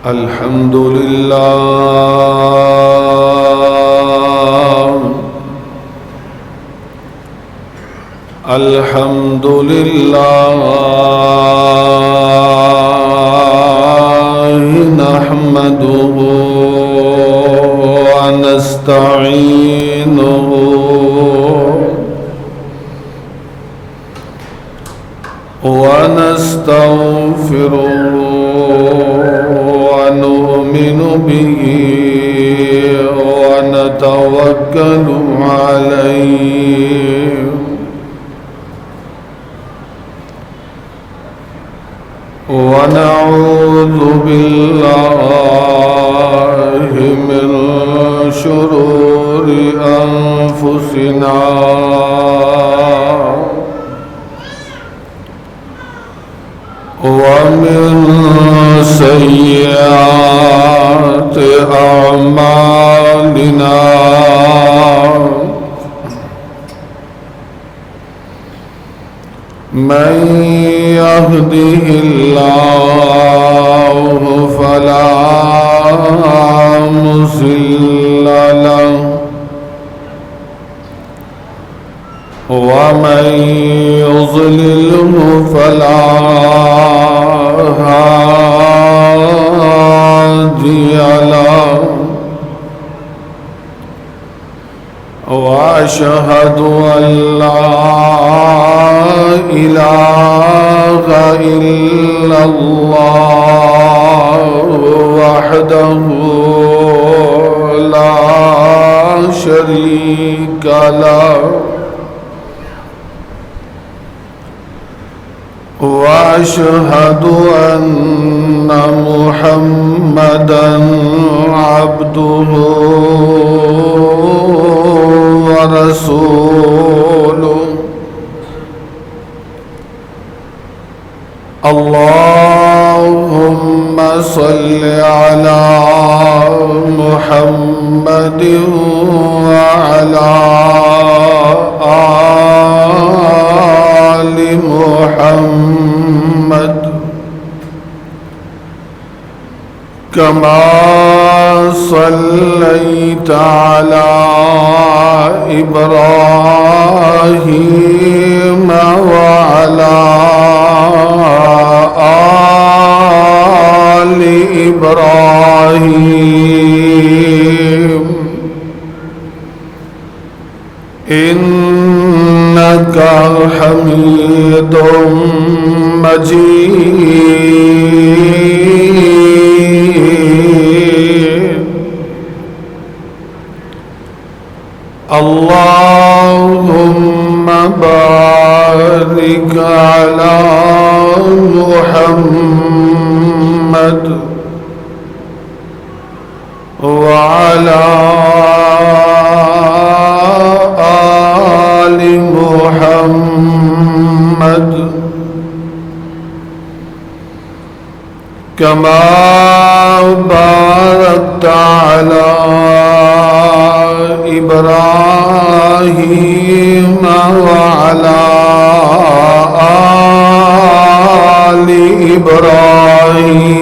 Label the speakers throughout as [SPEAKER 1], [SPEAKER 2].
[SPEAKER 1] الحمد لله الحمد لله نحمده ونستعينه ونستغفره ونؤمن به ونتوكل عليه ونعوذ بالله من شرور أنفسنا ومن سيئات أعمالنا من يهده الله فلا مضل له ومن يضلله فلا هادي له وأشهد أن لا إله إلا الله وحده لا شريك له وأشهد أن محمدًا عبده ورسوله اللهم صل على محمد وعلى آل محمد كما صليت على إبراهيم وعلى آل إبراهيم إنك حميد مجيد اللهم بارك على محمد وعلى آل محمد كما باركت على إبراهيم وعلى آل إبراهيم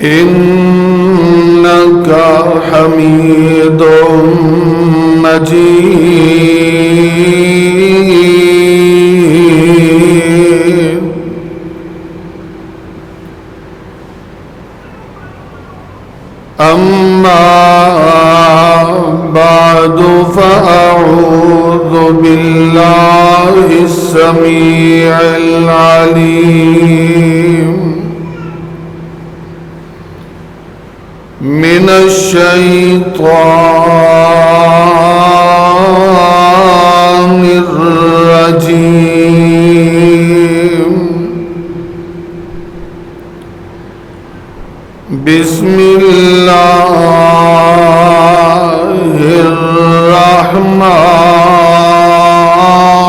[SPEAKER 1] إنك حميد مجيد أما بعد فأعوذ بالله السميع العليم من الشيطان الرجيم بسم الله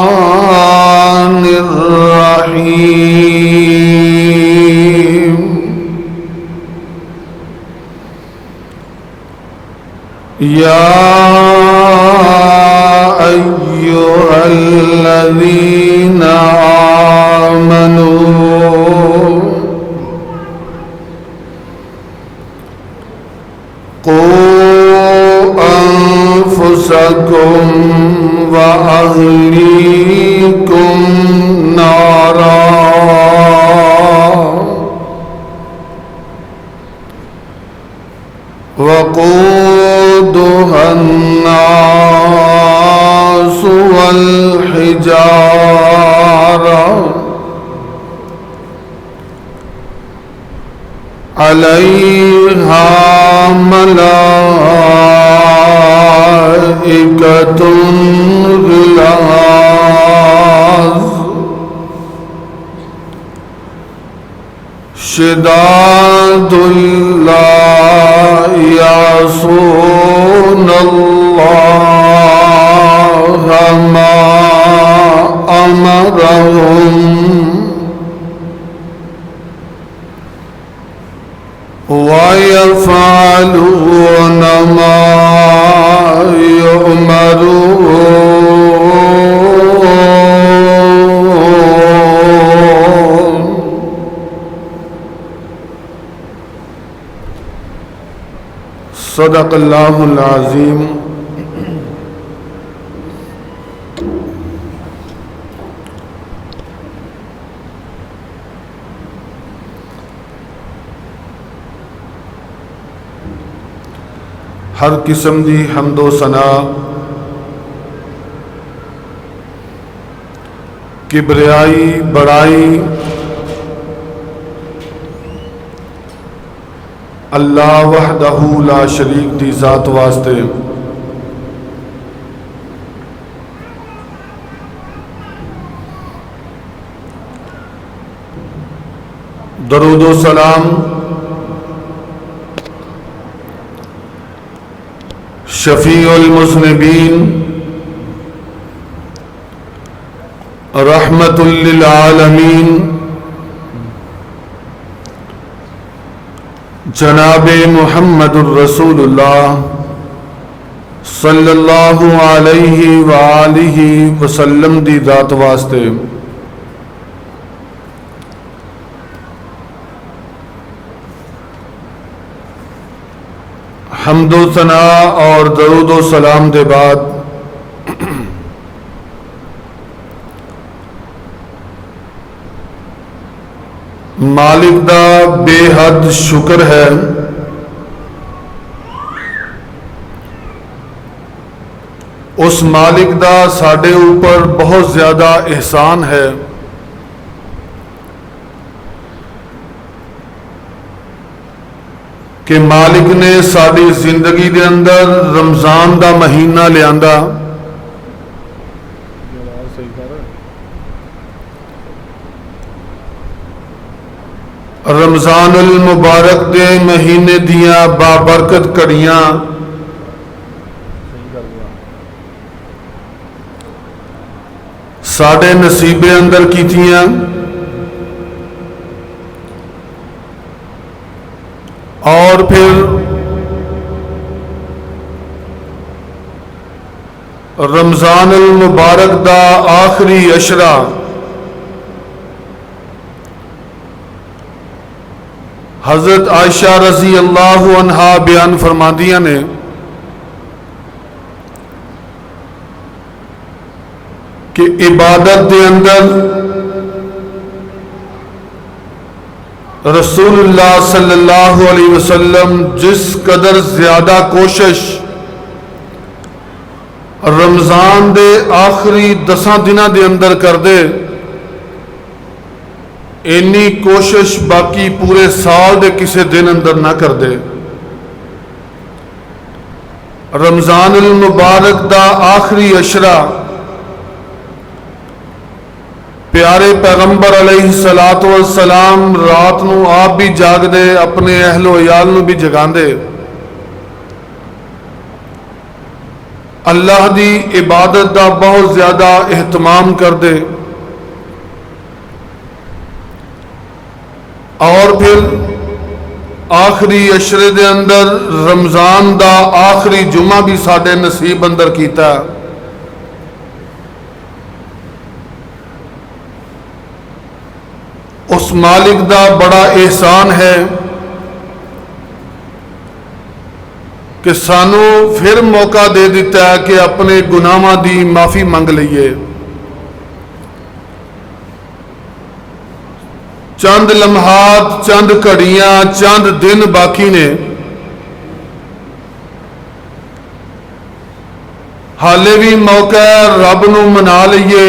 [SPEAKER 1] الرحمن الرحيم يا أيها الذين علیہا ملائکۃ غلاظ شداد لا یعصون اللہ ما امرهم وَيَفْعَلُونَ مَا يُؤْمَرُونَ صدق اللہ العظیم۔ ہر قسم دی حمد و ثنا کبریائی بڑائی اللہ وحدہ لا شریک دی ذات واسطے، درود و سلام شفیع المذنبین رحمت للعالمین جناب محمد الرسول اللہ صلی اللہ علیہ وآلہ وسلم دی ذات واسطے، حمد و ثنا اور درود و سلام دے بعد مالک دا بے حد شکر ہے اس مالک دا ساڈے اوپر بہت زیادہ احسان ہے کہ مالک نے ساری زندگی دے اندر رمضان دا مہینہ لیاندا، رمضان المبارک دے مہینے دیاں بابرکت کڑیاں ساڈے نصیبے اندر کیتیاں، اور پھر رمضان المبارک دا آخری عشرہ حضرت عائشہ رضی اللہ عنہا بیان فرماندیاں نے کہ عبادت دے اندر رسول اللہ صلی اللہ علیہ وسلم جس قدر زیادہ کوشش رمضان دے آخری 10 دنوں دے اندر کر دے، اینی کوشش باقی پورے سال دے کسے دن اندر نہ کر دے۔ رمضان المبارک دا آخری عشرہ پیارے پیغمبر علیہ الصلوۃ والسلام رات نو آپ بھی جاگ دے، اپنے اہل و عیال نو بھی جگان دے، اللہ دی عبادت دا بہت زیادہ اہتمام کر دے، اور پھر آخری عشرے دے اندر رمضان دا آخری جمعہ بھی ساڈے نصیب اندر کیتا۔ اس مالک دا بڑا احسان ہے کہ سانو پھر موقع دے دیتا ہے کہ اپنے گناہاں دی معافی منگ لئیے۔ چند لمحات، چند گھڑیاں، چند دن باقی نے، حالے بھی موقع ہے رب نو منا لئیے،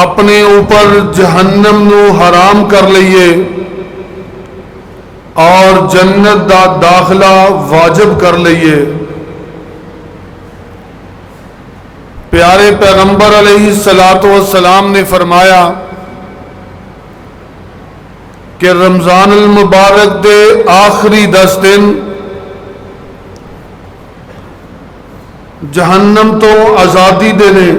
[SPEAKER 1] اپنے اوپر جہنم نو حرام کر لئیے، اور جنت دا داخلہ واجب کر لئیے۔ پیارے پیغمبر علیہ السلام نے فرمایا کہ رمضان المبارک دے آخری 10 دن جہنم تو آزادی دے نے،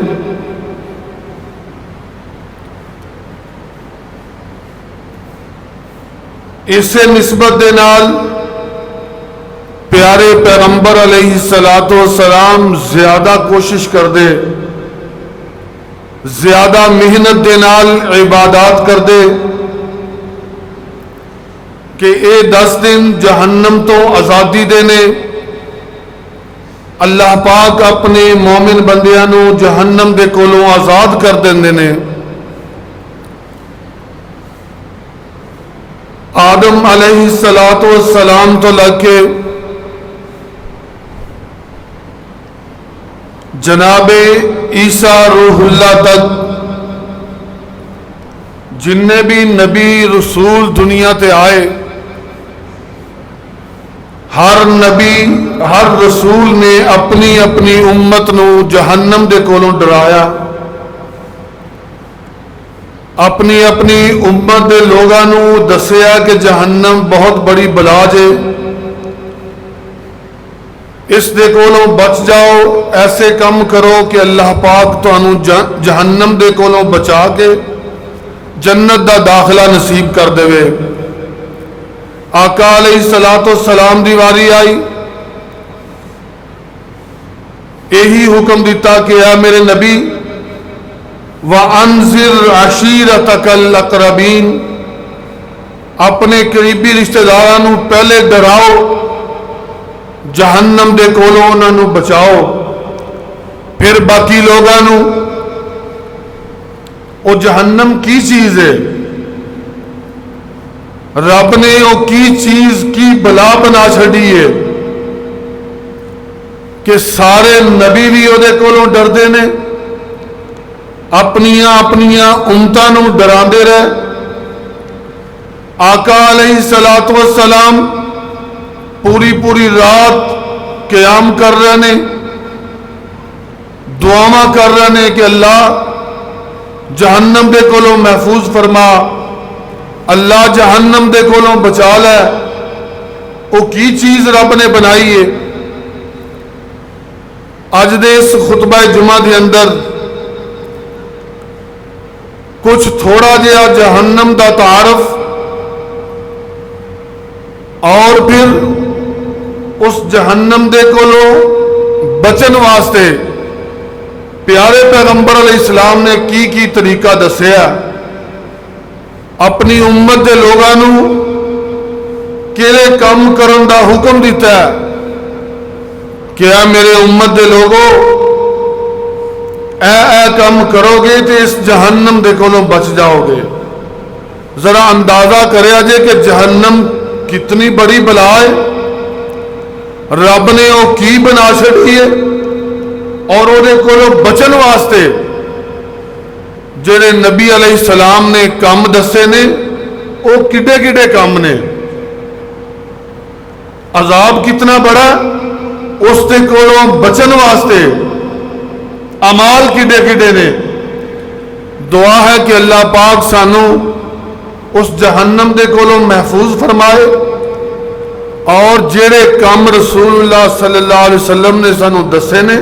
[SPEAKER 1] اسے نسبت دے نال پیارے پیغمبر علیہ السلام زیادہ کوشش کر دے، زیادہ محنت دے نال عبادات کر دے کہ اے 10 دن جہنم تو آزادی دینے۔ اللہ پاک اپنے مومن بندیاں نو جہنم دے کولوں آزاد کر دیندے نے۔ آدم علیہ السلام تو لگ کے جناب عیسیٰ روح اللہ تک جننے بھی نبی رسول دنیا تے آئے، ہر نبی ہر رسول نے اپنی اپنی امت نو جہنم دے کولوں ڈرایا، اپنی اپنی امت دے لوگاں نو دسیا کہ جہنم بہت بڑی بلا جے، اس دے کولوں بچ جاؤ، ایسے کم کرو کہ اللہ پاک تانوں جہنم دے کولوں بچا کے جنت دا داخلہ نصیب کر دے۔ آقا علیہ السلام دی واری آئی، یہی حکم دیتا کہ اے میرے نبی وَأَنذِرْ عَشِيرَتَكَ الْأَقْرَبِينَ، اپنے قریبی رشتہ داراں پہلے ڈراؤ، جہنم دے کولوں انہاں نوں بچاؤ، پھر باقی لوگاں نوں۔ او جہنم کی چیز ہے؟ رب نے وہ کی چیز کی بلا بنا چھڑی ہے کہ سارے نبی بھی وہ دے کولوں ڈردے نے، اپنیاں امتاں نوں ڈراندے رہے۔ آقا علیہ السلام پوری رات قیام کر رہے نے، دعاواں کر رہے نے کہ اللہ جہنم دے کولوں محفوظ فرما، اللہ جہنم دے کولوں بچا لے۔ وہ کی چیز رب نے بنائی ہے؟ اج دے اس خطبہ جمعہ دے اندر کچھ تھوڑا جہا جہنم دا تعارف اور پھر اس جہنم دے کولوں بچن واسطے پیارے پیغمبر علیہ السلام نے کی طریقہ دسیا، اپنی امت دے لوگاں نوں کیڑے کم کرن دا حکم دیتا ہے کہ اے میرے امت دے لوگو اے کم کرو گے تو اس جہنم دے کولوں بچ جاؤ گے۔ ذرا اندازہ کرے جے کہ جہنم کتنی بڑی بلا ہے، رب نے وہ کی بنا چھڑی ہے، اور وہ دے کولوں بچن واسطے جڑے نبی علیہ السلام نے کام دسے نے وہ کڈے کام نے۔ عذاب کتنا بڑا اس دے کولوں بچن واسطے اعمال کڈے نے۔ دعا ہے کہ اللہ پاک سانو اس جہنم دے کولوں محفوظ فرمائے، اور جڑے کام رسول اللہ صلی اللہ علیہ وسلم نے سانو دسے نے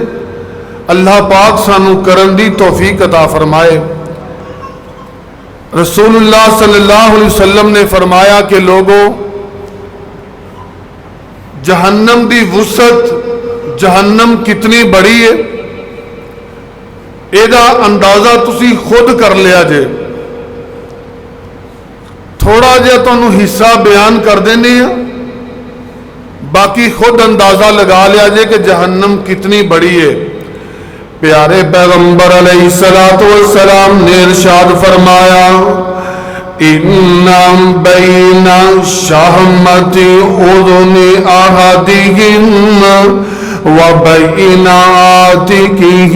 [SPEAKER 1] اللہ پاک سانو کرن دی توفیق عطا فرمائے۔ رسول اللہ صلی اللہ علیہ وسلم نے فرمایا کہ لوگوں، جہنم دی وسعت جہنم کتنی بڑی ہے ایدا اندازہ تسی خود کر لیا جے۔ تھوڑا جہا تانوں حصہ بیان کر دینے ہیں، باقی خود اندازہ لگا لیا جے کہ جہنم کتنی بڑی ہے۔ پیارے پیغمبر علیہ السلام نے ارشاد فرمایا اِنَّ بَيْنَ شَحْمَةِ أُذُنِ أَحَدِهِمْ وَبَيْنَ عَاتِقِهِ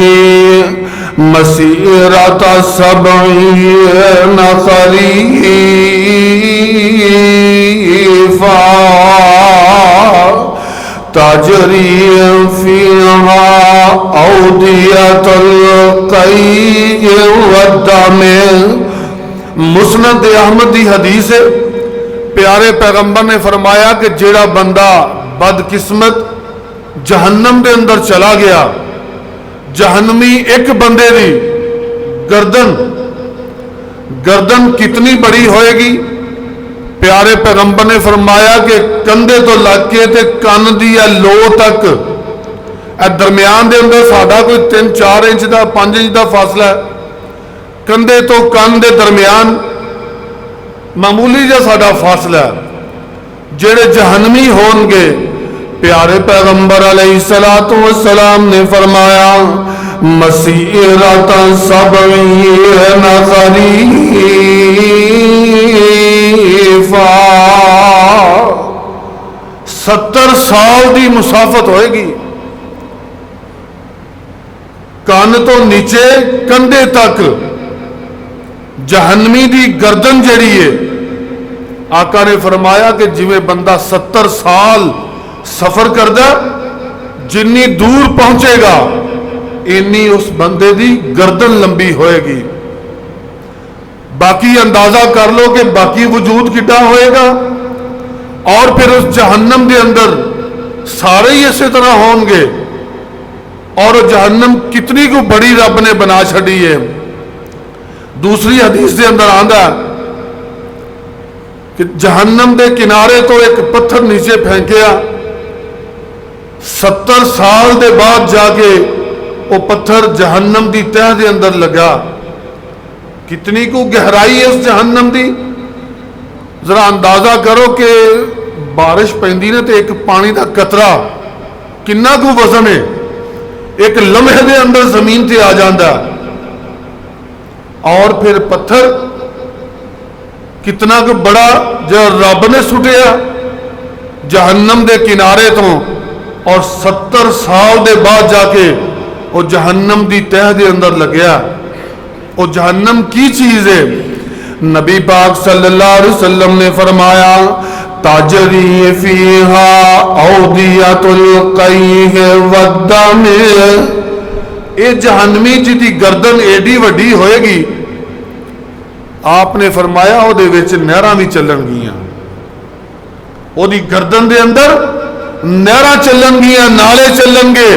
[SPEAKER 1] مَسِيرَةَ 70 خَرِيفًا تجری فیہا اودیۃ القیء والدم۔ مسند احمد دی حدیث ہے، پیارے پیغمبر نے فرمایا کہ جیڑا بندہ بدقسمت جہنم دے اندر چلا گیا، جہنمی ایک بندے دی گردن کتنی بڑی ہوئے گی؟ پیارے پیغمبر نے فرمایا کہ کندھے تو لگ کے تے کان دی لو تک، درمیان دے اندر ساڈا کوئی 3-4 انچ دا 5 انچ دا فاصلہ ہے، کندھے تو کان دے درمیان معمولی جا ساڈا فاصلہ ہے۔ جڑے جہنمی ہون گے، پیارے پیغمبر علیہ الصلوۃ والسلام نے فرمایا مسیرۃ 70 خریفا، 70 سال دی مسافت ہوئے گی، کان تو نیچے کندھے تک جہنمی دی گردن جڑی ہے۔ آقا نے فرمایا کہ جویں بندہ 70 سال سفر کردہ، جنی دور پہنچے گا انی اس بندے دی گردن لمبی ہوئے گی۔ باقی اندازہ کر لو کہ باقی وجود کتنا ہوئے گا، اور پھر اس جہنم دے اندر سارے ہی اسی طرح ہوں گے، اور جہنم کتنی کو بڑی رب نے بنا چھڑی ہے۔ دوسری حدیث دے اندر آندا کہ جہنم دے کنارے تو ایک پتھر نیچے پھینکیا، 70 سال دے بعد جا کے وہ پتھر جہنم دی تہ دے اندر لگا۔ کتنی کو گہرائی ہے اس جہنم دی؟ ذرا اندازہ کرو کہ بارش پیندی نے تو ایک پانی دا قطرہ کنا کو وزن ہے، ایک لمحے دے اندر زمین تے آ جاندا، اور پھر پتھر کتنا کو بڑا جو رب نے سٹیا جہنم دے کنارے تو، اور 70 سال دے بعد جا کے وہ جہنم دی تہ دے اندر لگیا۔ وہ جہنم کی چیز ہے؟ نبی پاک صلی اللہ علیہ وسلم نے فرمایا تجری فیہا اودیۃ القیء والدم۔ اے جہنمی جی دی گردن ایڈی وڈی ہوئے گی، آپ نے فرمایا او دے وچ نہراں بھی چلن گیاں، او دی گردن دے اندر نہراں چلن گیاں، نالے چلن گے۔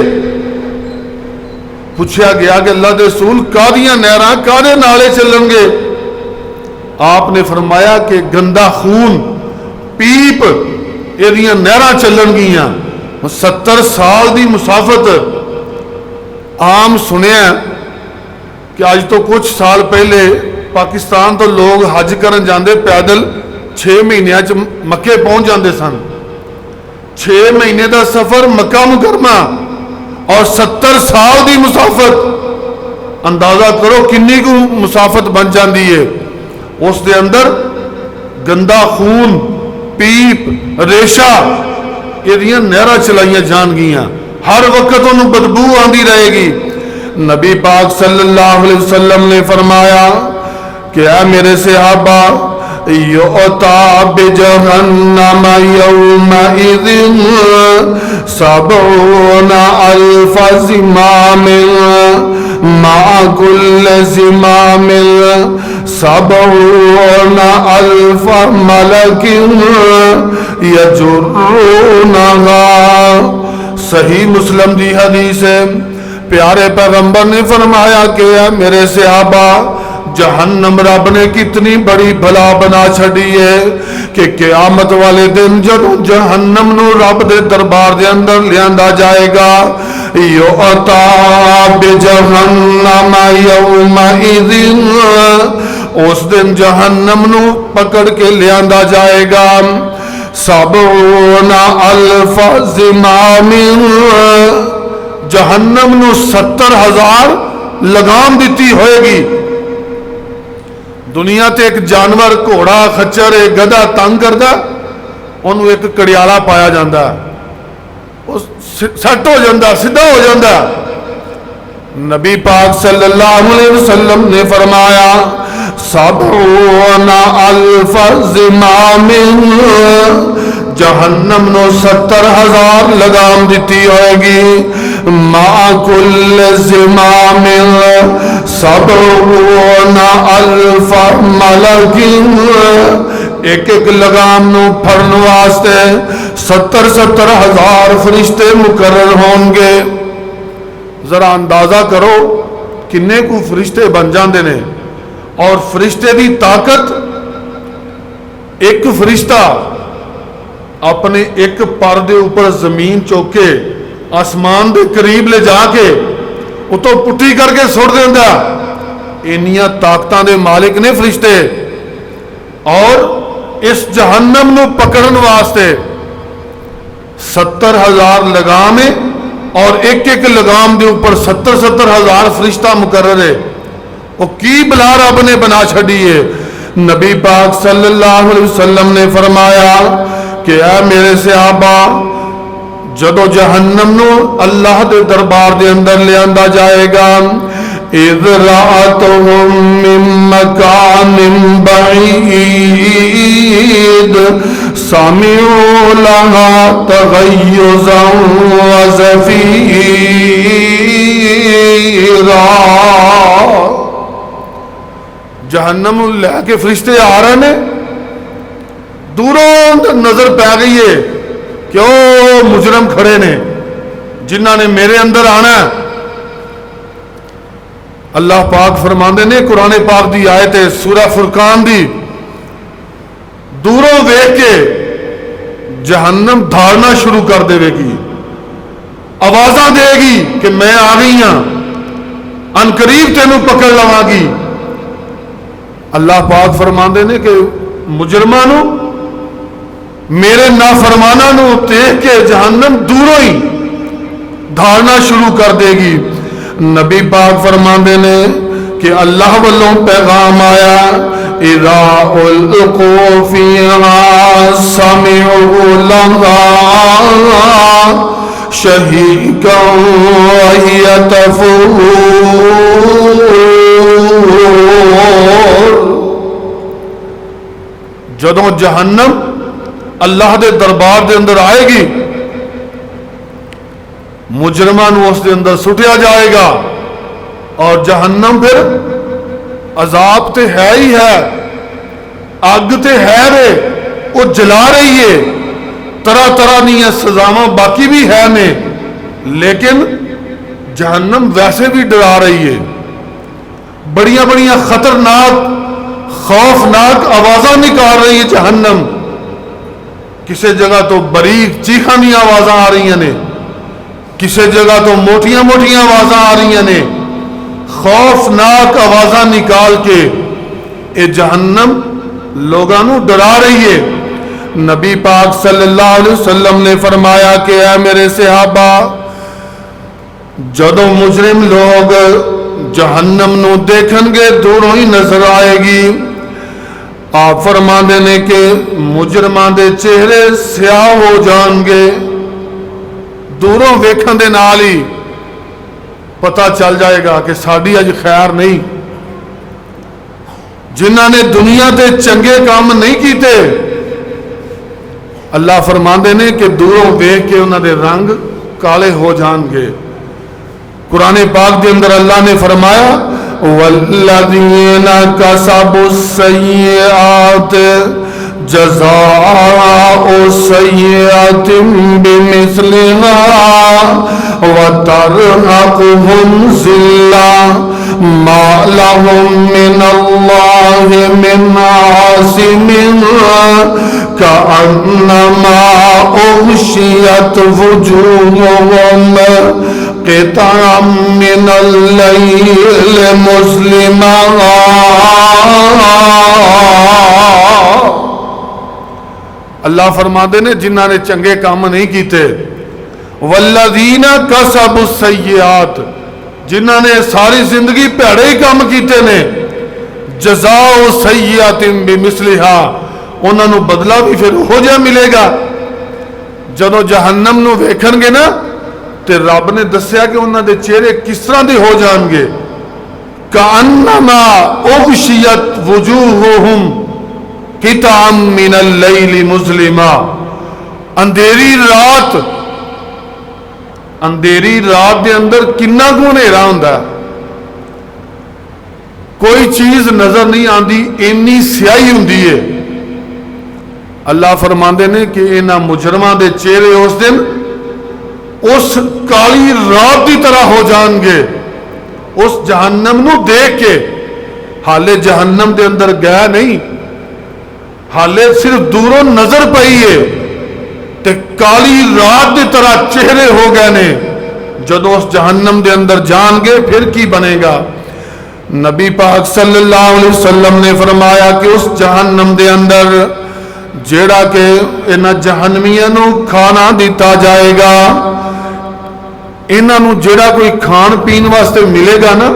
[SPEAKER 1] پوچھا گیا کہ اللہ دے رسول کادیاں نہراں کادے نالے چلن گے؟ آپ نے فرمایا کہ گندا خون پیپ یہ نہراں چلن گیاں۔ 70 سال دی مسافت عام سنیا کہ آج تو کچھ سال پہلے پاکستان تو لوگ حج کرن جاندے پیدل 6 مہینے مکے پہنچ جاندے سن، 6 مہینے دا سفر مکہ مکرمہ، اور 70 سال دی مسافت، اندازہ کرو کنی کو مسافت بن جاندی ہے۔ اس دے اندر گندا خون پیپ ریشہ یہ نہراں چلائیاں جان گیاں، ہر وقت انہوں بدبو آندی رہے گی۔ نبی پاک صلی اللہ علیہ وسلم نے فرمایا کہ اے میرے صحابہ یؤتا بجہنم یومئذ 70,000 زمام مع کل زمام 70,000 ملک یجرونہا۔ صحیح مسلم دی حدیث ہے، پیارے پیغمبر نے فرمایا کہ اے میرے صحابہ جہنم رب نے کتنی بڑی بلا بنا چھڑی ہے کہ قیامت والے دن جب جہنم نو رب دے دربار دے اندر لیاندا جائے گا، یؤتا بجہنم یومئذ، اس دن جہنم نو پکڑ کے لیاندا جائے گا 70,000 زمام، جہنم نو 70,000 لگام دیتی ہوئے گی۔ دنیا تے ایک جانور گھوڑا خچر گدھا تنگ کردا، انہوں ایک کڑیالا پایا جاندہ، وہ سٹ ہو جاندہ، سدھا ہو جاندہ۔ نبی پاک صلی اللہ علیہ وسلم نے فرمایا سبعون الف زمام جہنم نو 70,000 لگام دیتی ہوئے گی مع کل زمام سبعون الف ملک ایک ایک لگام نو پھڑن واسطے 70,000 فرشتے مقرر ہوں گے ذرا اندازہ کرو کنے کو فرشتے بن جاندے نے اور فرشتے دی طاقت ایک فرشتہ اپنے ایک پر دے اوپر زمین چوکے آسمان دے قریب لے جا کے اتو پٹی کر کے سٹ دیندا انیاں طاقتاں دے مالک نے فرشتے اور اس جہنم نو پکڑن واسطے 70,000 لگامیں اور ایک ایک لگام دے اوپر 70,000 فرشتہ مقرر ہے وہ کی بلا رب نے بنا چھڑی ہے نبی پاک صلی اللہ علیہ وسلم نے فرمایا کہ اے میرے صحابہ جدو جہنم نو اللہ دے دربار دے اندر لے آندا جائے گا اذ رأتهم من مکان بعید سمعوا لها تغیظا وزفیرا جہنم لے کے فرشتے آ رہے ہیں دوروں نظر پہ گئی ہے کہ وہ مجرم کھڑے نے جنہ نے میرے اندر آنا ہے اللہ پاک فرماندے نے قرآن پاک دی آیت ہے سورہ فرقان دی دوروں دیکھ کے جہنم دھارنا شروع کر دے گی آوازاں دے گی کہ میں آ گئی ہاں ان قریب تینوں پکڑ لواں گی اللہ پاک فرماندے نے کہ مجرمانوں میرے نافرمانہ نو دیکھ کے جہنم دوروں ہی دھارنا شروع کر دے گی نبی پاک فرماندے نے کہ اللہ والوں پیغام آیا اذا القوا فیہا سمعوا لہا شہیقا وہی تفور جدوں جہنم اللہ دے دربار دے اندر آئے گی مجرمان اس دے اندر سٹیا جائے گا اور جہنم پھر عذاب تے ہے ہی ہے اگ تے ہے رے وہ جلا رہی ہے طرح طرح نہیں سزاواں باقی بھی ہے نے لیکن جہنم ویسے بھی ڈرا رہی ہے بڑیاں بڑیاں خطرناک خوفناک آوازاں نکال رہی ہے جہنم کسی جگہ تو باریک چیخاں دی آوازاں آ رہی ہیں کسی جگہ تو موٹیاں موٹیاں آوازاں آ رہی ہیں خوفناک آوازاں نکال کے اے جہنم لوگانوں ڈرا رہی ہے نبی پاک صلی اللہ علیہ وسلم نے فرمایا کہ اے میرے صحابہ جدوں مجرم لوگ جہنم نو دیکھن گے دوروں ہی نظر آئے گی آپ فرماندے نے کہ مجرمان دے چہرے سیاہ ہو جان گے دوروں ویکھن دے نال ہی پتہ چل جائے گا کہ ساڈی اج خیر نہیں جنہاں نے دنیا تے چنگے کام نہیں کیتے اللہ فرماندے نے کہ دوروں ویکھ کے انہاں دے رنگ کالے ہو جان گے قرآن پاک دے اندر اللہ نے فرمایا والذین کسبوا السیئات جزاء سیئات بمثلها وترهقهم ذلة ما لهم من الله من عاصم كأنما أغشيت وجوههم قطعا من الليل مظلما اللہ فرماتے نے جنہاں نے چنگے کام نہیں کیتے والذین کسبوا السیئات جنہاں نے ساری زندگی پیڑے ہی کام کیتے نے جزاء سیئات بمثلها انہاں نو بدلہ بھی پھر ہو جا ملے گا جدوں جہنم نو ویکھن گے نا تے رب نے دسیا کہ انہاں دے چہرے کس طرح دے ہو جان گے کانما اغشیت وجوہہم قطعا من اللیل مظلما. اندھیری رات دے اندر کنا کو ہنیرا ہوندا ہے, کوئی چیز نظر نہیں آندی, اینی سیاہی ہوندی ہے. اللہ فرماندے نے کہ انہاں مجرماں دے چہرے اس دن اس کالی رات کی طرح ہو جان گے. اس جہنم نو دیکھ کے, حالے جہنم دے اندر گیا نہیں, حالے صرف دوروں نظر پئی ہے تے کالی رات کی طرح چہرے ہو گئے نے. جدو اس جہنم دے اندر جان گے پھر کی بنے گا؟ نبی پاک صلی اللہ علیہ وسلم نے فرمایا کہ اس جہنم دے اندر جیڑا کہ انہاں جہنمیاں نو کھانا دیتا جائے گا, انہاں نو جیڑا کوئی کھان پین واسطے ملے گا نا,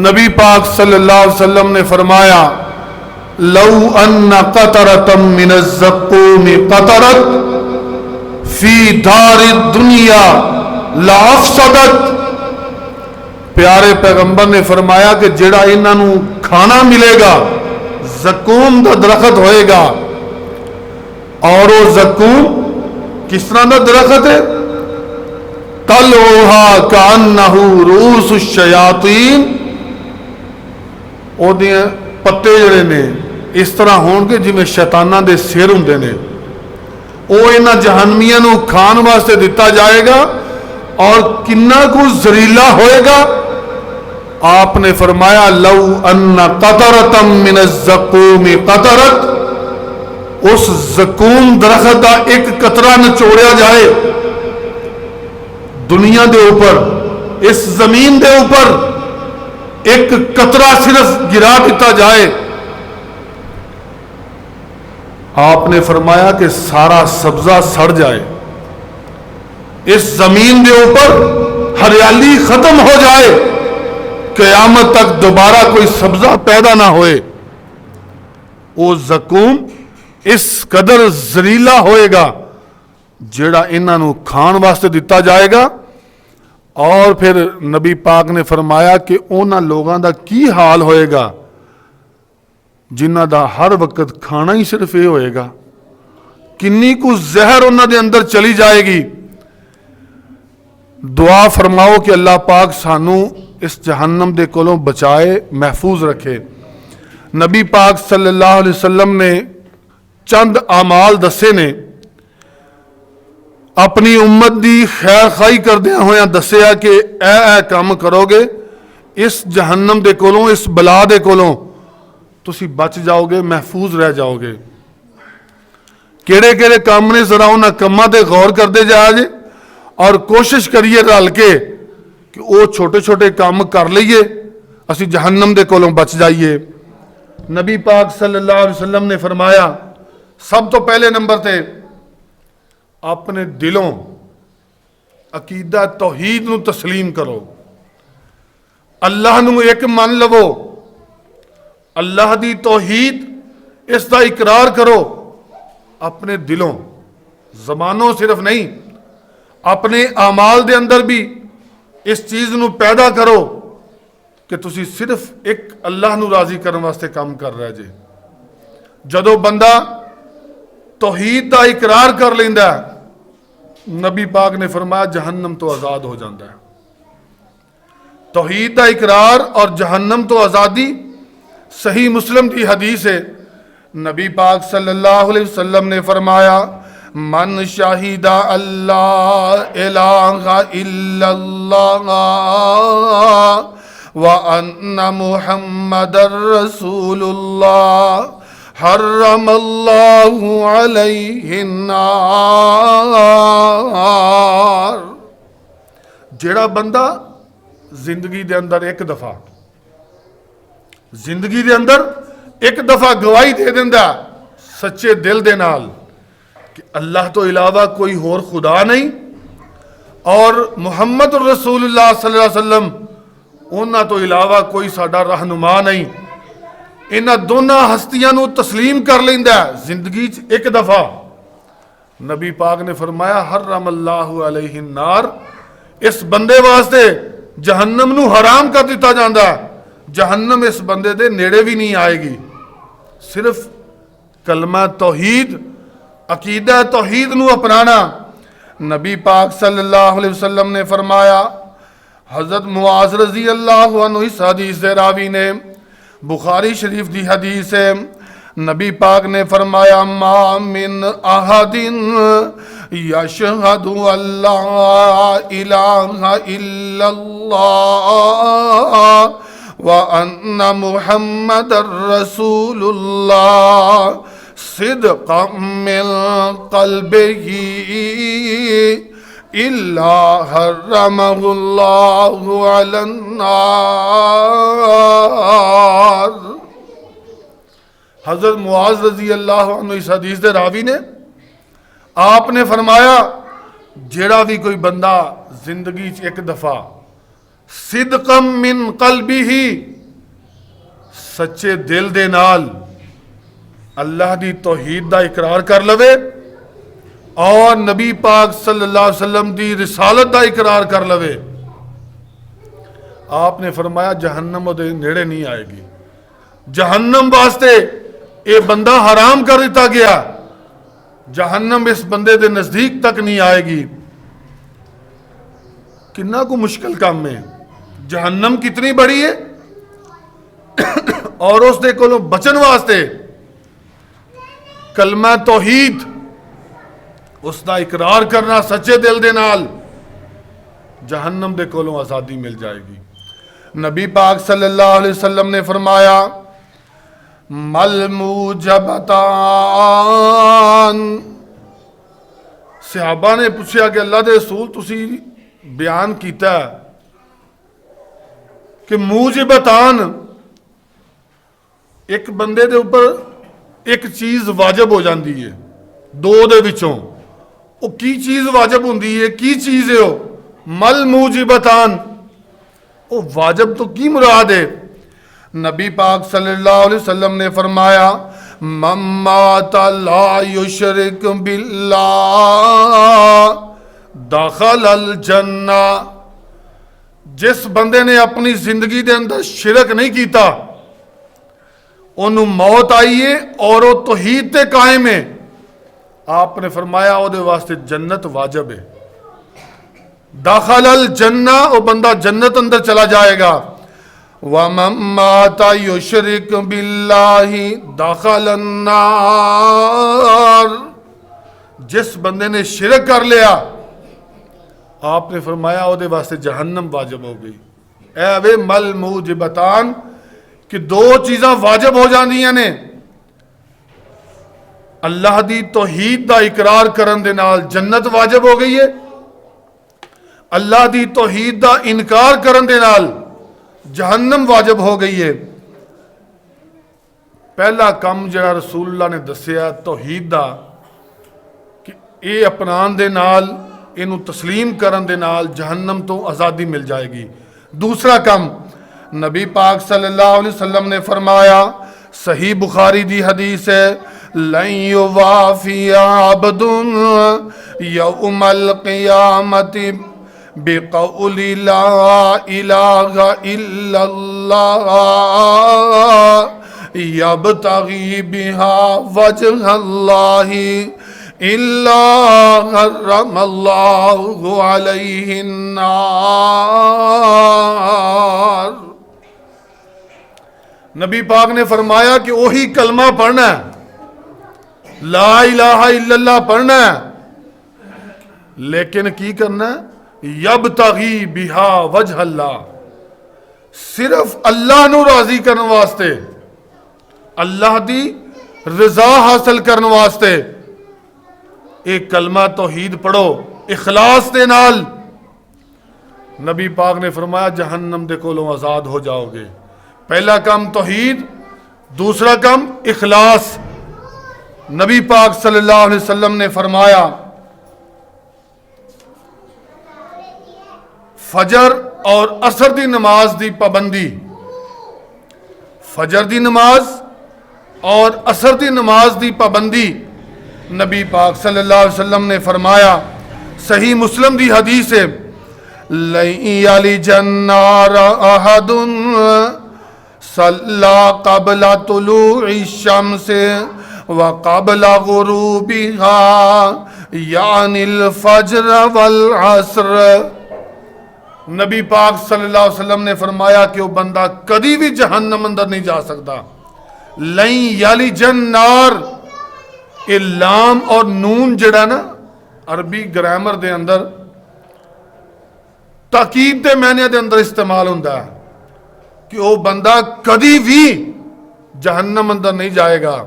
[SPEAKER 1] نبی پاک صلی اللہ علیہ وسلم نے فرمایا لو ان قطرۃ من الزقوم قطرت فی دار الدنیا لافسدت. پیارے پیغمبر نے فرمایا کہ جیڑا انہاں نو کھانا ملے گا, زقوم دا درخت ہوئے گا, اور وہ زقوم کس طرح دا درخت ہے؟ طلعها کأنہ رؤوس الشیاطین. او دے پتے جڑے نے اس طرح ہون گے جویں شیطاناں دے سر ہوندے نے. او انہاں جہنمیاں نو کھان واسطے دتا جائے گا, اور کنا کو زریلا ہوئے گا. آپ نے فرمایا لو ان قطرۃ من الزقوم قطرت, اس زقوم درخت کا ایک قطرہ نچوڑیا جائے دنیا دے اوپر, اس زمین دے اوپر ایک قطرہ صرف گرا دیتا جائے, آپ نے فرمایا کہ سارا سبزہ سڑ جائے, اس زمین دے اوپر ہریالی ختم ہو جائے, قیامت تک دوبارہ کوئی سبزہ پیدا نہ ہوئے. وہ زقوم اس قدر زریلا ہوئے گا جیڑا انہاں نو کھان واسطے دتا جائے گا. اور پھر نبی پاک نے فرمایا کہ انہاں لوگاں دا کی حال ہوئے گا جنہاں دا ہر وقت کھانا ہی صرف یہ ہوئے گا, کنی کو زہر انہاں دے اندر چلی جائے گی. دعا فرماؤ کہ اللہ پاک سانو اس جہنم دے کولوں بچائے, محفوظ رکھے. نبی پاک صلی اللہ علیہ وسلم نے چند اعمال دسے نے, اپنی امت دی خیر خواہی کردیا ہویا دسیا کہ اے کام کرو گے اس جہنم دے کولوں, اس بلا دے کولوں تسی بچ جاؤ گے, محفوظ رہ جاؤ گے. کیڑے کیڑے کام نے ذرا انہاں کماں تے غور کردے جا جے, اور کوشش کریے رل کے کہ وہ چھوٹے چھوٹے کام کر لئیے, اسی جہنم دے کولوں بچ جائیے. نبی پاک صلی اللہ علیہ وسلم نے فرمایا سب تو پہلے نمبر تے اپنے دلوں عقیدہ توحید نو تسلیم کرو, اللہ نو ایک من لو, اللہ دی توحید اس دا اقرار کرو اپنے دلوں, زبانوں صرف نہیں, اپنے اعمال دے اندر بھی اس چیز نو پیدا کرو کہ تسی صرف ایک اللہ نو راضی کرنے واسطے کام کر رہے جے. جدو بندہ توحید دا اقرار کر لیندا ہے, نبی پاک نے فرمایا جہنم تو آزاد ہو جاتا ہے. توحید دا اقرار اور جہنم تو آزادی صحیح مسلم کی حدیث ہے. نبی پاک صلی اللہ علیہ وسلم نے فرمایا من شاہد اللہ الہ الا اللہ وان محمد رسول اللہ حرم اللہ علیہ النار. جیڑا بندہ زندگی دے اندر ایک دفعہ گواہی دے دیندہ سچے دل دے نال کہ اللہ تو علاوہ کوئی اور خدا نہیں اور محمد رسول اللہ صلی اللہ علیہ وسلم انہاں تو علاوہ کوئی ساڈا رہنما نہیں, انہاں دونوں ہستیاں نو تسلیم کر لیندا زندگی ایک دفعہ. نبی پاک نے فرمایا حرم اللہ علیہ النار, اس بندے واسطے جہنم نو حرام کر دیتا جاندا, جہنم اس بندے دے نیڑے بھی نہیں آئے گی. صرف کلمہ توحید، عقیدہ توحید نو اپنانا. نبی پاک صلی اللہ علیہ وسلم نے فرمایا، حضرت معاذ رضی اللہ عنہ اس حدیث دے راوی نے، بخاری شریف دی حدیث ہے، نبی پاک نے فرمایا ما من احد یشہد ان لا الہ الا اللہ وان محمد رسول اللہ صدقا من قلبہ الا حرمہ اللہ علی النار. حضرت معاذ رضی اللہ عنہ اس حدیث دے راوی نے، آپ نے فرمایا جیڑا بھی کوئی بندہ زندگی ایک دفعہ صدقا من قلبہ سچے دل دے نال اللہ دی توحید دا اقرار کر لوے اور نبی پاک صلی اللہ علیہ وسلم دی رسالت دا اقرار کر لوے، آپ نے فرمایا جہنم دے نیڑے نہیں آئے گی. جہنم واسطے اے بندہ حرام کر دیتا گیا، جہنم اس بندے دے نزدیک تک نہیں آئے گی. کتنا کو مشکل کام ہے، جہنم کتنی بڑی ہے اور اس دے کولوں بچن واسطے کلمہ توحید اس دا اقرار کرنا سچے دل دے نال، جہنم دے کولوں آزادی مل جائے گی. نبی پاک صلی اللہ علیہ وسلم نے فرمایا مل موجبتان. صحابہ نے پوچھا کہ اللہ دے رسول تسی بیان کیتا ہے کہ موجبتان ایک بندے دے اوپر ایک چیز واجب ہو جاندی ہے، دو دے وچوں وہ کی چیز واجب ہوندی ہے، کی چیز ہے وہ مل موجبتان، وہ واجب تو کی مراد ہے؟ نبی پاک صلی اللہ علیہ وسلم نے فرمایا من مات لا یشرک باللہ دخل الجنہ. جس بندے نے اپنی زندگی دے اندر شرک نہیں کیتا انہوں موت آئی ہے اور وہ توحید تے قائم ہے، آپ نے فرمایا وہ دے واسطے جنت واجب ہے. داخل الجنہ، وہ بندہ جنت اندر چلا جائے گا. وَمَن مَّاتَ يُشْرِكْ بِاللَّهِ دَخَلَ النَّارِ. جس بندے نے شرک کر لیا آپ نے فرمایا وہ دے واسطے جہنم واجب ہو گئی. اے وے مل موجبتان کہ دو چیزاں واجب ہو جاندیاں نے، اللہ دی توحید دا اقرار کرن دے نال جنت واجب ہو گئی ہے، اللہ دی توحید دا انکار کرن دے نال جہنم واجب ہو گئی ہے. پہلا کم جڑا رسول اللہ نے دسیا توحید دا کہ اے اپنان دے نال اینو تسلیم کرن دے نال جہنم تو آزادی مل جائے گی. دوسرا کم نبی پاک صلی اللہ علیہ وسلم نے فرمایا، صحیح بخاری دی حدیث ہے، لن یوافی عبد یوم القیامت بقول لا الہ الا اللہ یبتغی بہا وجہ اللہ الا حرم اللہ علیہ النار. نبی پاک نے فرمایا کہ وہی کلمہ پڑھنا ہے، لا الہ الا اللہ پڑھنا ہے، لیکن کی کرنا ہے؟ یبتغی بہا وجہ اللہ، صرف اللہ نو راضی کرنے واسطے، اللہ دی رضا حاصل کرنے واسطے ایک کلمہ توحید پڑھو اخلاص دے نال. نبی پاک نے فرمایا جہنم دے کولوں آزاد ہو جاؤ گے. پہلا کام توحید، دوسرا کام اخلاص. نبی پاک صلی اللہ علیہ وسلم نے فرمایا فجر اور عصر دی نماز دی پابندی، فجر دی نماز اور عصر دی نماز دی پابندی نبی پاک صلی اللہ علیہ وسلم نے فرمایا، صحیح مسلم دی حدیث ہے، لَن يَلِجَ النَّارَ أَحَدٌ صلی قبل طلوع الشمس وقبل غروبها یعنی الفجر والعصر. نبی پاک صلی اللہ علیہ وسلم نے فرمایا کہ وہ بندہ کدی بھی جہنم اندر نہیں جا سکتا. لن یلج النار، یہ لام اور نون جڑا نا عربی گرامر دے اندر تاکید دے معنی دے اندر استعمال ہوتا ہے کہ وہ بندہ کدی بھی جہنم اندر نہیں جائے گا.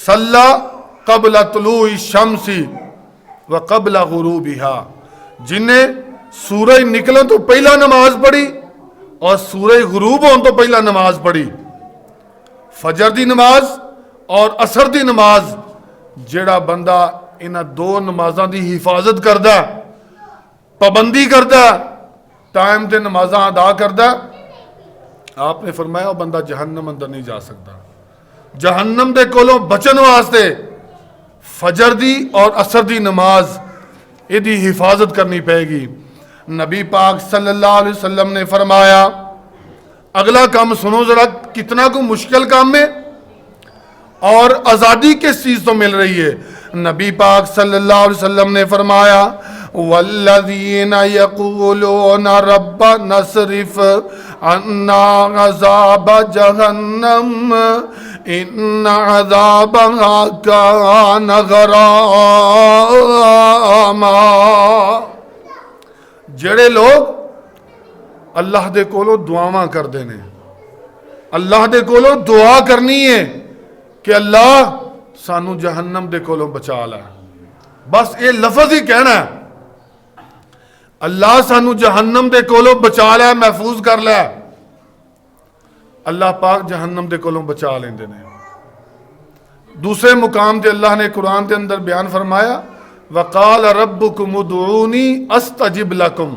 [SPEAKER 1] صلی قبل طلوع الشمس وقبل غروبها، جن نے سورج نکلن تو پہلا نماز پڑھی اور سورج غروب ہون تو پہلا نماز پڑھی. فجر دی نماز اور عصر دی نماز، جیڑا بندہ انہاں دو نمازاں دی حفاظت کردہ، پابندی کردہ، ٹائم تے نمازاں ادا کردہ، آپ نے فرمایا وہ بندہ جہنم اندر نہیں جا سکتا. جہنم دے کولوں بچن واسطے فجر دی اور عصر دی نماز یہ دی حفاظت کرنی پائے گی. نبی پاک صلی اللہ علیہ وسلم نے فرمایا، اگلا کام سنو ذرا کتنا کو مشکل کام ہے اور آزادی کس چیز تو مل رہی ہے. نبی پاک صلی اللہ علیہ وسلم نے فرمایا، والذین یقولون ربنا اصرف عنا عذاب جہنم ان عذابها کان غراما. جڑے لوگ اللہ دے کولو دعاواں کر دینے، اللہ دے کولو دعا کرنی ہے کہ اللہ سانو جہنم دے کولو بچا لے، بس یہ لفظ ہی کہنا ہے، اللہ سانو جہنم دے کولو بچا لے، محفوظ کر لے. اللہ پاک جہنم دے کولوں بچا لیندے نے. دوسرے مقام تے اللہ نے قرآن دے اندر بیان فرمایا، وقال ربکم ادعونی استجب لکم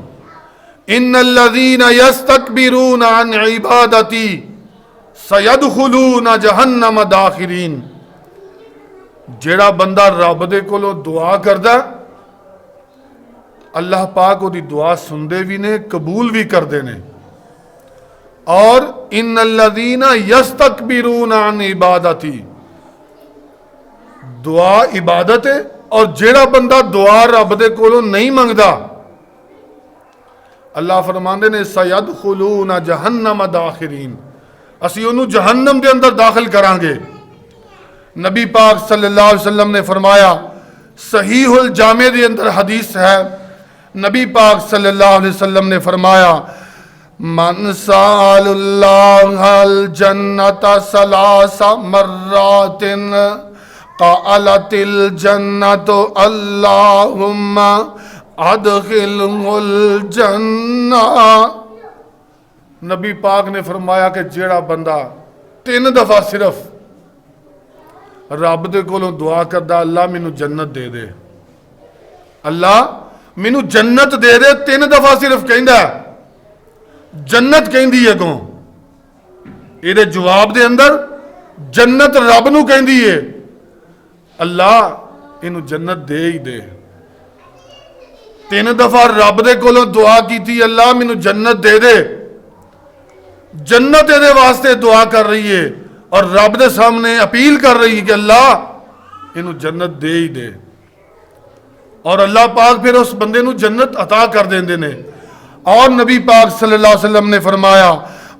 [SPEAKER 1] ان الذین یستکبرون عن عبادتی سیدخلون جہنم داخرین. جیڑا بندہ رب دے کولوں دعا کردہ، اللہ پاک وہ دی دعا سندے بھی نے، قبول بھی کردے نے. اور ان الذین یستکبرون عن عبادتی، دعا عبادت ہے، اور جیڑا بندہ دعا رب دے کولوں نہیں منگدا، اللہ فرماندے نے سیدخلون جہنم داخرین، اسی انہوں جہنم دے اندر داخل کران گے. نبی پاک صلی اللہ علیہ وسلم نے فرمایا، صحیح الجامع دے اندر حدیث ہے، نبی پاک صلی اللہ علیہ وسلم نے فرمایا، من سأل اللہ الجنت ثلاث مرات قالت الجنت اللہم ادخلہ الجنہ. نبی پاک نے فرمایا کہ جیڑا بندہ 3 دفعہ صرف رب دے کولوں دعا کردہ، اللہ مینو جنت دے دے، اللہ مینو جنت دے دے، 3 دفعہ صرف کہندہ ہے جنت کہندی ہے گوں، یہ جواب دے اندر جنت رب نو کہندی ہے، اللہ انہوں جنت دے ہی دے. 3 دفعہ رب دے کولوں دعا کی تھی، اللہ مینو جنت دے دے، جنت دے واسطے دعا کر رہی ہے اور رب دے سامنے اپیل کر رہی ہے کہ اللہ انہوں جنت دے ہی دے. اور اللہ پاک پھر اس بندے نو جنت عطا کر دیندے نے. اور نبی پاک صلی اللہ علیہ وسلم نے فرمایا،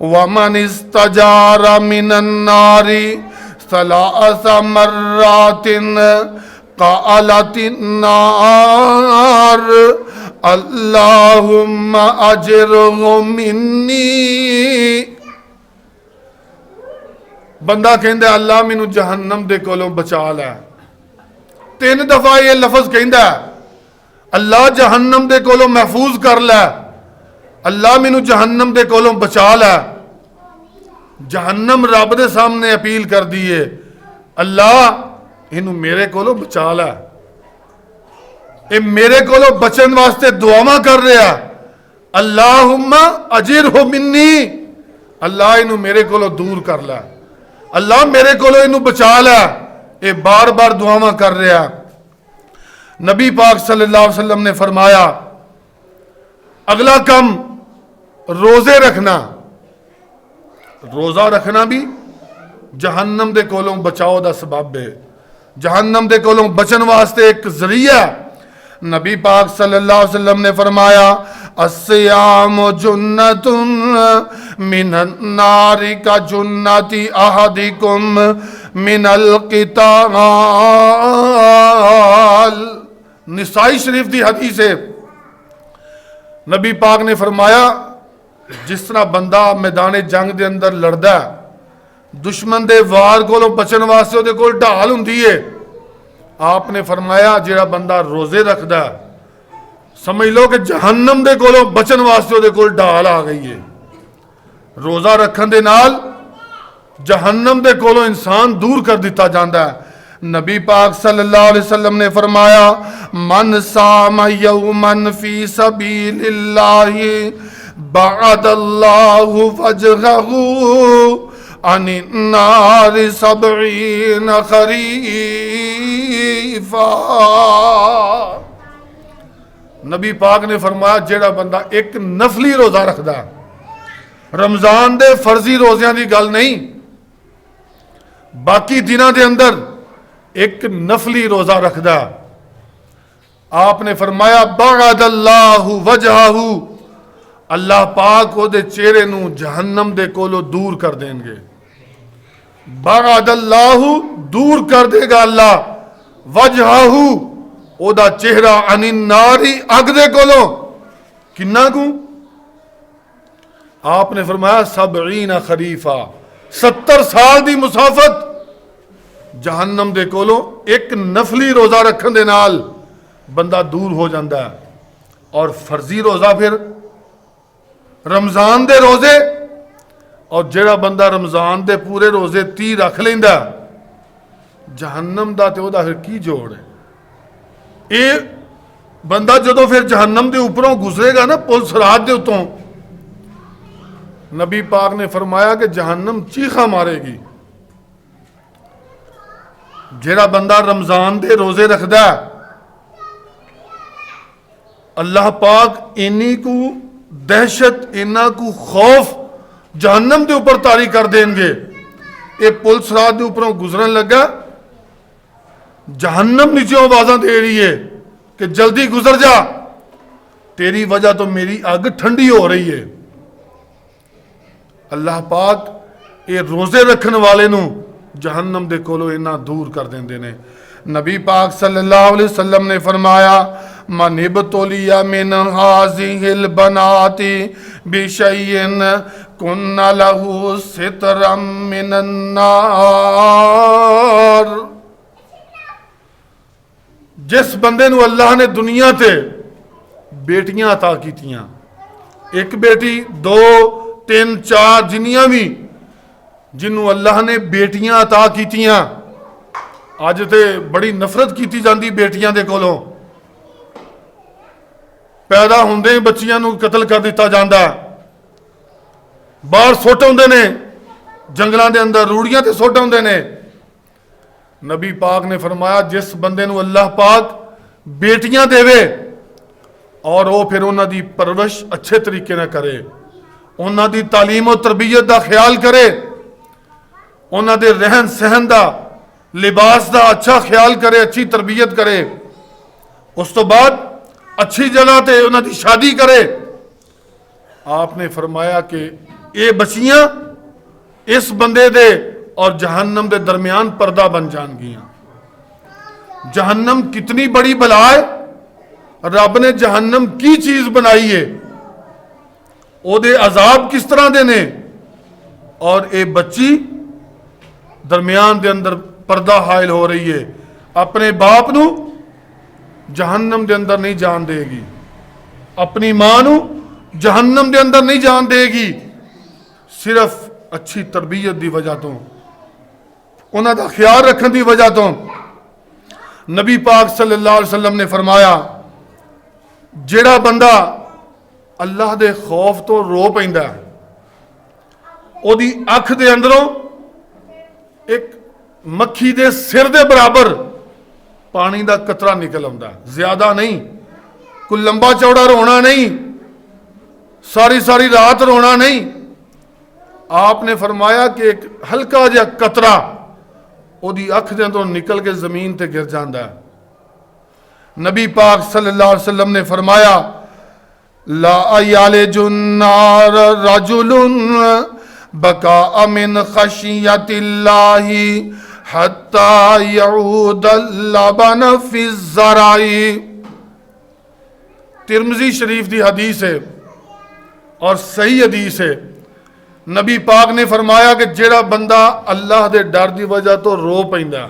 [SPEAKER 1] وَمَنِ اسْتَجَارَ مِنَ النَّارِ ثَلَاثَ مَرَّاتٍ قَالَتِ النَّارُ اللَّهُمَّ أَجِرْهُ مِنِّي. بندہ کہندہ ہے اللہ مینو جہنم دے کولوں بچا لے، 3 دفعہ یہ لفظ کہندہ ہے، اللہ جہنم دے کولوں محفوظ کر لے، اللہ مینو جہنم دے کولوں بچا لے. جہنم رب دے سامنے اپیل کر دیئے، اللہ انہوں میرے کولوں بچا لے، اے میرے کولوں بچن واسطے دعاواں کر رہا، اللہم اجرہ منی، اللہ انہوں میرے کولوں دور کر لے، اللہ میرے کولوں انہوں بچا لے. اے بار بار دعاواں کر رہا. نبی پاک صلی اللہ علیہ وسلم نے فرمایا، اگلا کم روزے رکھنا. روزہ رکھنا بھی جہنم دے کولوں بچاؤ دا سبب ہے، جہنم دے کولوں بچن واسطے ایک ذریعہ۔ نبی پاک صلی اللہ علیہ وسلم نے فرمایا الصیام جنۃ من النار کا جنۃ احدکم من القتال۔ نسائی شریف دی حدیث ہے، نبی پاک نے فرمایا جس طرح بندہ میدان جنگ دے اندر لڑدا ہے، دشمن دے وار کولوں بچن واسطے وہ کول ڈھال ہوندی ہے، آپ نے فرمایا جڑا بندہ روزے رکھدا ہے سمجھ لو کہ جہنم دے کولوں بچن واسطے وہ کول ڈھال آ گئی ہے۔ روزہ رکھن دے نال جہنم دے کولوں انسان دور کر دیتا جاندا ہے۔ نبی پاک صلی اللہ علیہ وسلم نے فرمایا من صام یوما فی سبیل اللہ بعد اللہ وجہہ عن النار 70 خریفا۔ نبی پاک نے فرمایا جیڑا بندہ ایک نفلی روزہ رکھدا، رمضان دے فرضی روزیاں دی گل نہیں، باقی دنوں دے اندر ایک نفلی روزہ رکھدا، آپ نے فرمایا بعد اللہ وجہہ، اللہ پاک او دے چہرے نو جہنم دے کولو دور کر دیں گے۔ بعد اللہ دور کر دے گا اللہ، وجہہ او دا چہرہ عن النار اگ دے کولو کنا کو؟ آپ نے فرمایا 70 خریفا، 70 سال دی مسافت جہنم دے کولو ایک نفلی روزہ رکھن دے نال بندہ دور ہو جاندہ ہے۔ اور فرضی روزہ پھر رمضان دے روزے، اور جڑا بندہ رمضان دے پورے روزے 30 رکھ لیندا جہنم دا تے او دا پھر کی جوڑ ہے؟ اے بندہ جدو پھر جہنم دے اوپروں گزرے گا نا پل صراط دے اتوں، نبی پاک نے فرمایا کہ جہنم چیخا مارے گی۔ جڑا بندہ رمضان دے روزے رکھدا ہے اللہ پاک اینی کو دہشت اینا کو خوف جہنم دے اوپر طاری کر دیں گے، اے پل صراط دے اوپروں گزرن لگا جہنم نیچے آوازاں دے رہی ہے کہ جلدی گزر جا، تیری وجہ تو میری آگ ٹھنڈی ہو رہی ہے۔ اللہ پاک اے روزے رکھن والے نو جہنم دے کولو اینا دور کر دیں دینے۔ نبی پاک صلی اللہ علیہ وسلم نے فرمایا من ابتلی من هذه البنات بشیء کن له سترا من النار۔ جس بندے نو اللہ نے دنیا تے بیٹیاں عطا کیتیاں، ایک بیٹی 2 3 4 جنیاں بھی جنہوں اللہ نے بیٹیاں عطا کیتیاں، آج تے بڑی نفرت کیتی جاندی بیٹیاں دے کولوں، پیدا ہوندے بچیاں نو قتل کر دیتا جاندہ، باہر سوٹ ہوندے نے جنگلان دے اندر روڑیاں تے سوٹ ہوندے نے۔ نبی پاک نے فرمایا جس بندے نو اللہ پاک بیٹیاں دے وے اور وہ پھر انہاں دی پرورش اچھے طریقے نہ کرے، انہاں دی تعلیم و تربیت دا خیال کرے، انہاں دے رہن سہن دا لباس دا اچھا خیال کرے، اچھی تربیت کرے، اس تو بعد اچھی جگہ تے انہاں دی شادی کرے، آپ نے فرمایا کہ اے بچیاں اس بندے دے اور جہنم دے درمیان پردہ بن جان گیاں۔ جہنم کتنی بڑی بلا ہے، رب نے جہنم کی چیز بنائی ہے، او دے عذاب کس طرح دے نے، اور اے بچی درمیان دے اندر پردہ حائل ہو رہی ہے، اپنے باپ نو جہنم دے اندر نہیں جان دے گی، اپنی ماں نو جہنم دے اندر نہیں جان دے گی، صرف اچھی تربیت دی وجہ تو، انہاں دا خیال رکھن دی وجہ تو۔ نبی پاک صلی اللہ علیہ وسلم نے فرمایا جیڑا بندہ اللہ دے خوف تو رو پیندا ہے، او دی اکھ دے اندروں ایک مکھی دے سر دے برابر پانی دا قطرہ نکل آندا ہے، زیادہ نہیں، کوئی لمبا چوڑا رونا نہیں، ساری رات رونا نہیں، آپ نے فرمایا کہ ایک ہلکا جہا قطرہ ਉਹਦੀ ਅੱਖ ਦੇ ਅੰਦਰੋਂ ਨਿਕਲ ਕੇ ਜ਼ਮੀਨ ਤੇ ਗਿਰ ਜਾਂਦਾ ਹੈ। نبی پاک صلی اللہ علیہ وسلم نے فرمایا لا یالج النار رجل بکاء من خشیت اللہ حتی یعود اللبن فی الزرع۔ ترمذی شریف دی حدیث ہے اور صحیح حدیث ہے۔ نبی پاک نے فرمایا کہ جیڑا بندہ اللہ دے ڈر دی وجہ تو رو پیندا،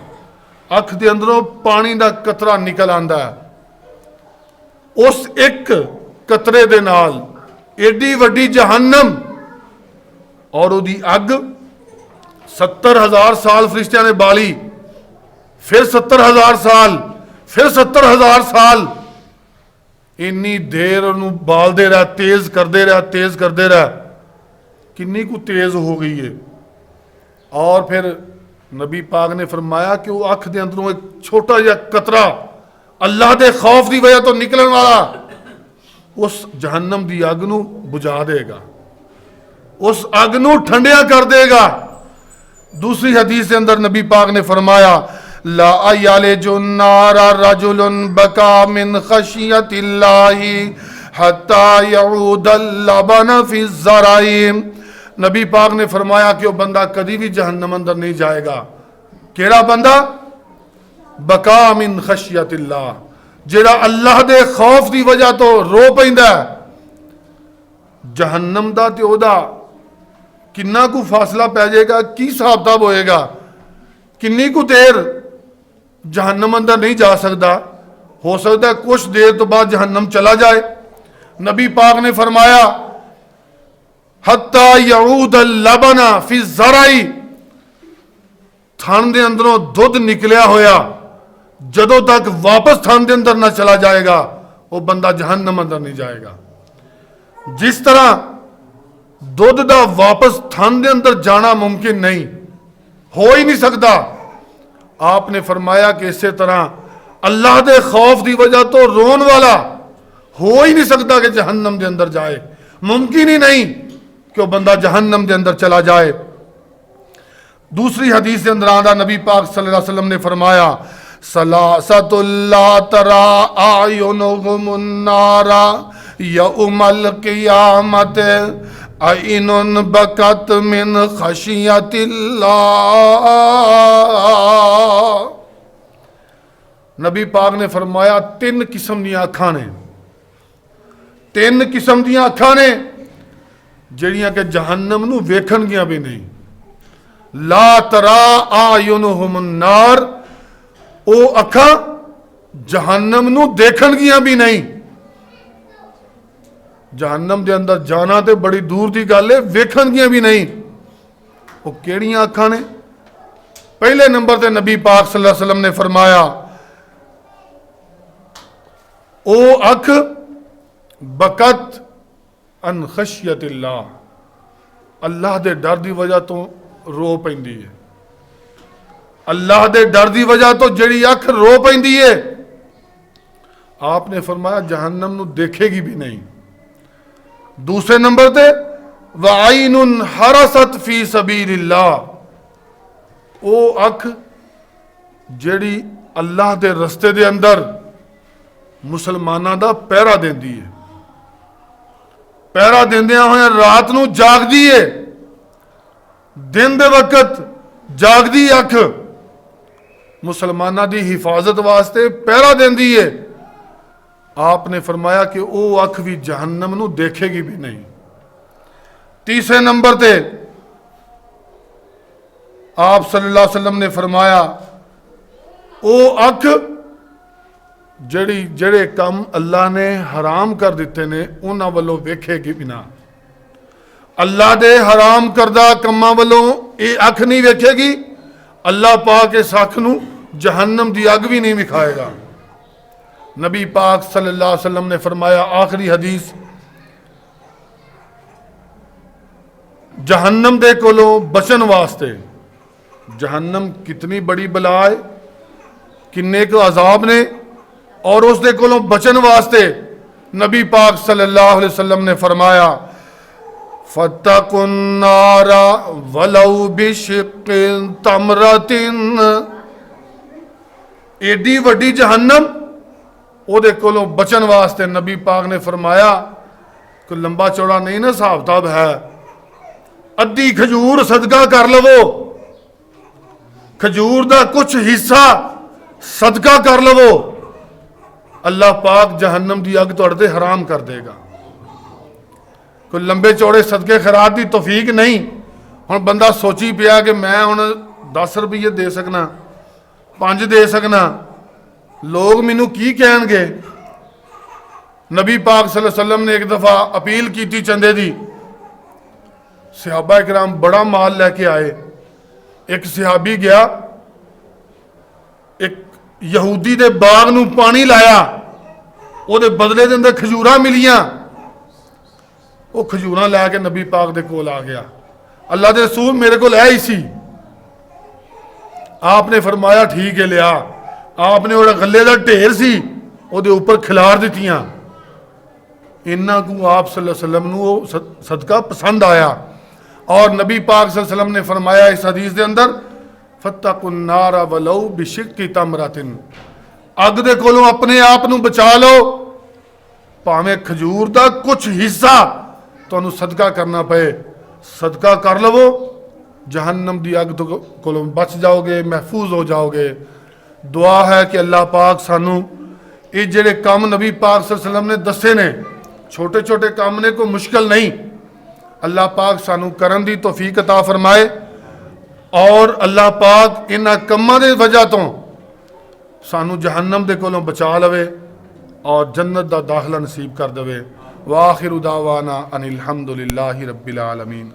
[SPEAKER 1] اکھ دے اندروں پانی دا قطرہ نکل آندا ہے، اس ایک قطرے دے نال ایڈی وڈی جہنم اور او دی اگ 70,000 سال فرشتیاں نے بالی، پھر 70,000 سال، پھر 70,000 سال، انی دیر انہوں بال دے رہا، تیز کر دے رہا، تیز کر دے رہا، کنی کو تیز ہو گئی ہے۔ اور پھر نبی پاک نے فرمایا کہ وہ اکھ دے اندروں ایک چھوٹا جا قطرہ اللہ دے خوف دی وجہ تو نکلن والا اس جہنم دی اگ نو بجھا دے گا، اس اگ نو ٹھنڈیا کر دے گا۔ دوسری حدیث کے اندر نبی پاک نے فرمایا لا یالج النار رجل بکا من خشیت اللہ حتی یعود اللبن فی الزرع۔ نبی پاک نے فرمایا کہ وہ بندہ کدی بھی جہنم اندر نہیں جائے گا۔ کیڑا بندہ؟ بکا من خشیت اللہ، جیڑا اللہ دے خوف دی وجہ تو رو پیندا ہے۔ جہنم دا تے او دا کننا کو فاصلہ پہ جائے گا، کی حساب کتاب ہوئے گا، کنی کو دیر جہنم اندر نہیں جا سکتا، ہو سکتا ہے کچھ دیر تو بعد جہنم چلا جائے۔ نبی پاک نے فرمایا حتی یعود اللبن فی الزرع، تھن دے اندروں دودھ نکلیا ہویا جدوں تک واپس تھن دے اندر نہ چلا جائے گا وہ بندہ جہنم اندر نہیں جائے گا۔ جس طرح دودھ دا واپس تھن دے اندر جانا ممکن نہیں، ہو ہی نہیں سکتا، آپ نے فرمایا کہ اسی طرح اللہ دے خوف دی وجہ تو رون والا ہو ہی نہیں سکتا کہ جہنم دے اندر جائے، ممکن ہی نہیں کہ وہ بندہ جہنم دے اندر چلا جائے۔ دوسری حدیث کے اندر آدھا نبی پاک صلی اللہ علیہ وسلم نے فرمایا ثلاثۃ لا ترى اعینہم النار یوم القیامت عین بکت من خشیت اللہ۔ نبی پاک نے فرمایا تین قسم دیاں اکھاں نے، تین قسم دیاں اکھاں نے جڑیاں کہ جہنم نو ویکھن گیاں بھی نہیں۔ لا ترى اعینہم النار، او اکھاں جہنم نو دیکھن گیاں بھی نہیں۔ جہنم دے اندر جانا تے بڑی دور دی گل ہے، ویکھن گیاں بھی نہیں۔ وہ کیڑیاں اکھاں نے؟ پہلے نمبر تے نبی پاک صلی اللہ علیہ وسلم نے فرمایا او اکھ بکت ان خشیت اللہ، اللہ دے ڈر دی وجہ تو رو پیندی ہے۔ اللہ دے ڈر دی وجہ تو جڑی اکھ رو پیندی ہے، آپ نے فرمایا جہنم نو دیکھے گی بھی نہیں۔ دوسرے نمبر تے وعین حرست فی سبیل اللہ، او اکھ جڑی اللہ دے رستے دے اندر مسلمانہ دا پیرا دیندی ہے، پیرا دیندیاں ہوئے رات نو جاگ دیئے، دن دے وقت جاگ دی اکھ مسلمانہ دی حفاظت واسطے پیرا دیندی ہے۔ آپ نے فرمایا کہ او اکھ بھی جہنم نو دیکھے گی بھی نہیں۔ تیسرے نمبر تے آپ صلی اللہ علیہ وسلم نے فرمایا او اکھ جڑے کم اللہ نے حرام کر دیتے نے انہاں والوں ویکھے گی بھی نہ۔ اللہ دے حرام کردہ کماں والوں اے اکھ نہیں ویکھے گی، اللہ پاک اس اکھ نو جہنم دی اگ بھی نہیں وکھائے گا۔ نبی پاک صلی اللہ علیہ وسلم نے فرمایا آخری حدیث، جہنم دے کولوں بچن واسطے، جہنم کتنی بڑی بلا ہے، کنے کو عذاب نے، اور اس دے کولوں بچن واسطے نبی پاک صلی اللہ علیہ وسلم نے فرمایا فَاتَّقُوا النَّارَ وَلَوْ بِشِقِّ تَمْرَةٍ، ایڈی وڈی جہنم او دے کولوں بچن واسطے نبی پاک نے فرمایا کہ لمبا چوڑا نہیں نا حساب کتاب ہے، ادھی کھجور صدقہ کر لو، کھجور دا کچھ حصہ صدقہ کر لو، اللہ پاک جہنم دی اگ تہاڈے تے حرام کر دے گا۔ کوئی لمبے چوڑے صدقے خیرات دی توفیق نہیں۔ ہن بندہ سوچی پیا کہ میں ہن 10 روپیے دے سکنا، 5 دے سکنا، لوگ مینوں کی کہن گے؟ نبی پاک صلی اللہ علیہ وسلم نے ایک دفعہ اپیل کی تھی چندے دی، صحابہ کرام بڑا مال لے کے آئے، ایک صحابی گیا، ایک یہودی دے باغ نو پانی لایا، او دے بدلے دے اندر کھجوراں ملیاں، وہ کھجوراں لے کے نبی پاک دے کول آ گیا، اللہ دے رسول میرے کو لے ہی سی۔ آپ نے فرمایا ٹھیک ہے لیا، آپ نے وہ غلے دا ڈھیر سی وہ دے اوپر کھلار دیتیاں، انہاں کو آپ صلی اللہ علیہ وسلم نو صدقہ پسند آیا، اور نبی پاک صلی اللہ علیہ وسلم نے فرمایا اس حدیث دے اندر فَاتَّقُوا النَّارَ وَلَوْ بِشِقِّ تَمْرَةٍ، اگ دے کولوں اپنے آپ نو بچا لو، پاویں کھجور دا کچھ حصہ تانوں صدقہ کرنا پئے، صدقہ کر لو، جہنم دی اگ تو کولوں بچ جاؤ گے، محفوظ ہو جاؤ گے۔ دعا ہے کہ اللہ پاک سانو یہ جڑے کام نبی پاک صلی اللہ علیہ وسلم نے دسے نے، چھوٹے چھوٹے کام نے، کوئی مشکل نہیں، اللہ پاک سانو کرن دی توفیق عطا فرمائے، اور اللہ پاک انہاں کماں دے وجہ تو سانو جہنم دے کولوں بچا لوے اور جنت دا داخلہ نصیب کر دے۔ وآخر دعوانا ان الحمد للہ رب العالمین۔